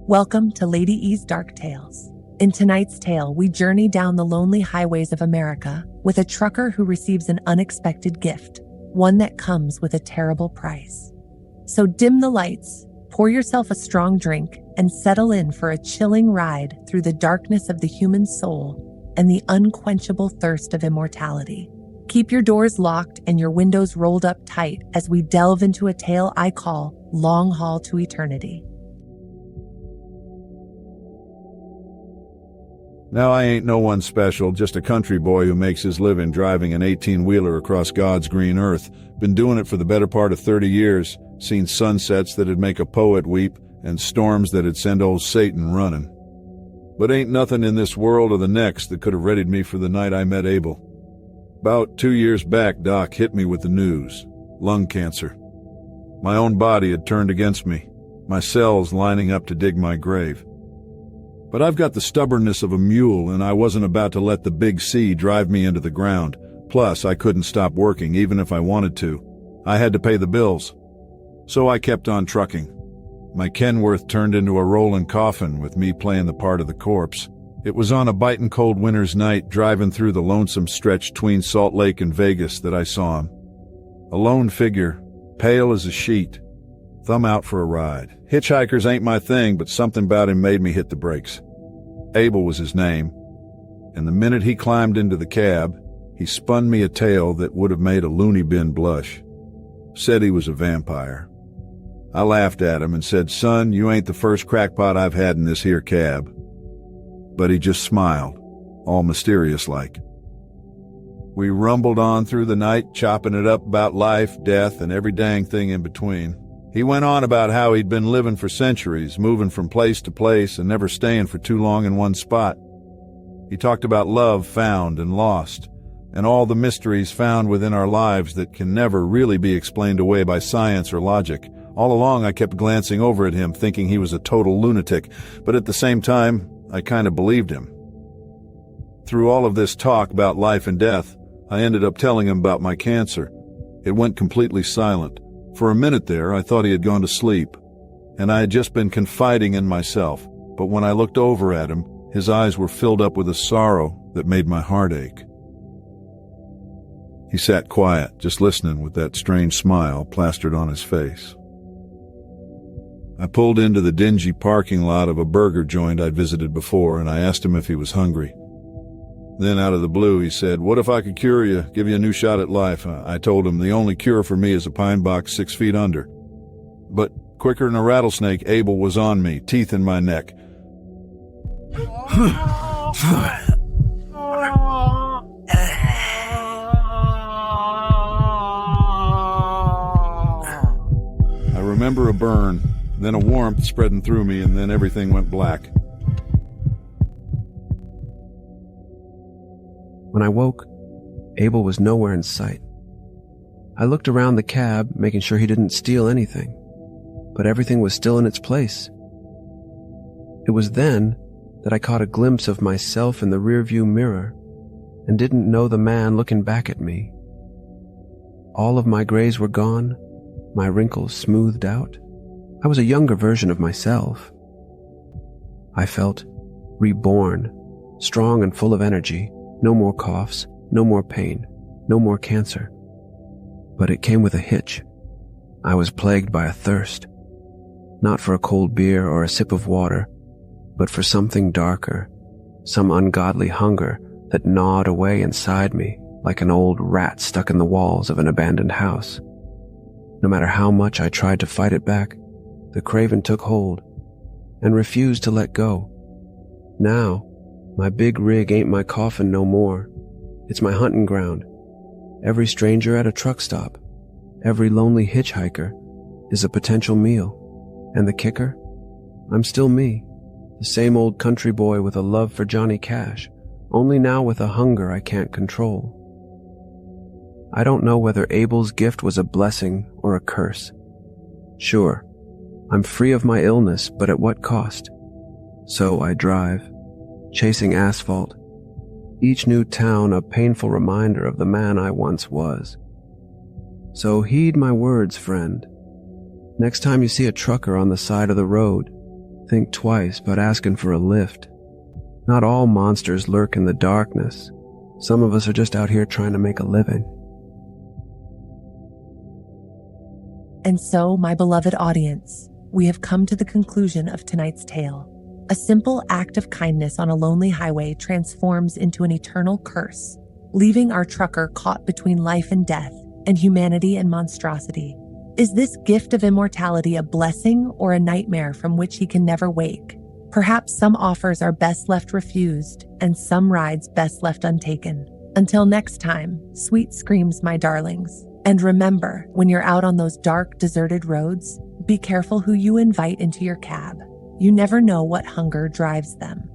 Welcome to Lady E's Dark Tales. In tonight's tale, we journey down the lonely highways of America with a trucker who receives an unexpected gift, one that comes with a terrible price. So dim the lights, pour yourself a strong drink, and settle in for a chilling ride through the darkness of the human soul and the unquenchable thirst of immortality. Keep your doors locked and your windows rolled up tight as we delve into a tale I call Long Haul to Eternity. Now I ain't no one special, just a country boy who makes his living driving an 18-wheeler across God's green earth. Been doing it for the better part of 30 years, seen sunsets that'd make a poet weep and storms that'd send old Satan running. But ain't nothing in this world or the next that could have readied me for the night I met Abel. About 2 years back, Doc hit me with the news. Lung cancer. My own body had turned against me, my cells lining up to dig my grave. But I've got the stubbornness of a mule, and I wasn't about to let the big C drive me into the ground. Plus, I couldn't stop working, even if I wanted to. I had to pay the bills. So I kept on trucking. My Kenworth turned into a rolling coffin, with me playing the part of the corpse. It was on a biting cold winter's night, driving through the lonesome stretch between Salt Lake and Vegas, that I saw him. A lone figure, pale as a sheet, thumb out for a ride. Hitchhikers ain't my thing, but something about him made me hit the brakes. Abel was his name, and the minute he climbed into the cab, he spun me a tale that would have made a loony bin blush. Said he was a vampire. I laughed at him and said, "Son, you ain't the first crackpot I've had in this here cab." But he just smiled, all mysterious-like. We rumbled on through the night, chopping it up about life, death, and every dang thing in between. He went on about how he'd been living for centuries, moving from place to place and never staying for too long in one spot. He talked about love found and lost, and all the mysteries found within our lives that can never really be explained away by science or logic. All along I kept glancing over at him, thinking he was a total lunatic, but at the same time, I kind of believed him. Through all of this talk about life and death, I ended up telling him about my cancer. It went completely silent. For a minute there, I thought he had gone to sleep, and I had just been confiding in myself. But when I looked over at him, his eyes were filled up with a sorrow that made my heart ache. He sat quiet, just listening with that strange smile plastered on his face. I pulled into the dingy parking lot of a burger joint I'd visited before, and I asked him if he was hungry. Then out of the blue, he said, "What if I could cure you, give you a new shot at life?" I told him the only cure for me is a pine box 6 feet under. But quicker than a rattlesnake, Abel was on me, teeth in my neck. I remember a burn, then a warmth spreading through me, and then everything went black. When I woke, Abel was nowhere in sight. I looked around the cab, making sure he didn't steal anything, but everything was still in its place. It was then that I caught a glimpse of myself in the rearview mirror and didn't know the man looking back at me. All of my grays were gone, my wrinkles smoothed out. I was a younger version of myself. I felt reborn, strong and full of energy. No more coughs, no more pain, no more cancer. But it came with a hitch. I was plagued by a thirst. Not for a cold beer or a sip of water, but for something darker, some ungodly hunger that gnawed away inside me like an old rat stuck in the walls of an abandoned house. No matter how much I tried to fight it back, the craving took hold and refused to let go. Now, my big rig ain't my coffin no more. It's my hunting ground. Every stranger at a truck stop, every lonely hitchhiker is a potential meal. And the kicker? I'm still me, the same old country boy with a love for Johnny Cash, only now with a hunger I can't control. I don't know whether Abel's gift was a blessing or a curse. Sure, I'm free of my illness, but at what cost? So I drive, chasing asphalt, each new town a painful reminder of the man I once was. So heed my words, friend. Next time you see a trucker on the side of the road, Think twice about asking for a lift. Not all monsters lurk in the darkness. Some of us are just out here trying to make a living. And so, my beloved audience, we have come to the conclusion of tonight's tale. A simple act of kindness on a lonely highway transforms into an eternal curse, leaving our trucker caught between life and death and humanity and monstrosity. Is this gift of immortality a blessing or a nightmare from which he can never wake? Perhaps some offers are best left refused and some rides best left untaken. Until next time, sweet screams, my darlings. And remember, when you're out on those dark, deserted roads, be careful who you invite into your cab. You never know what hunger drives them.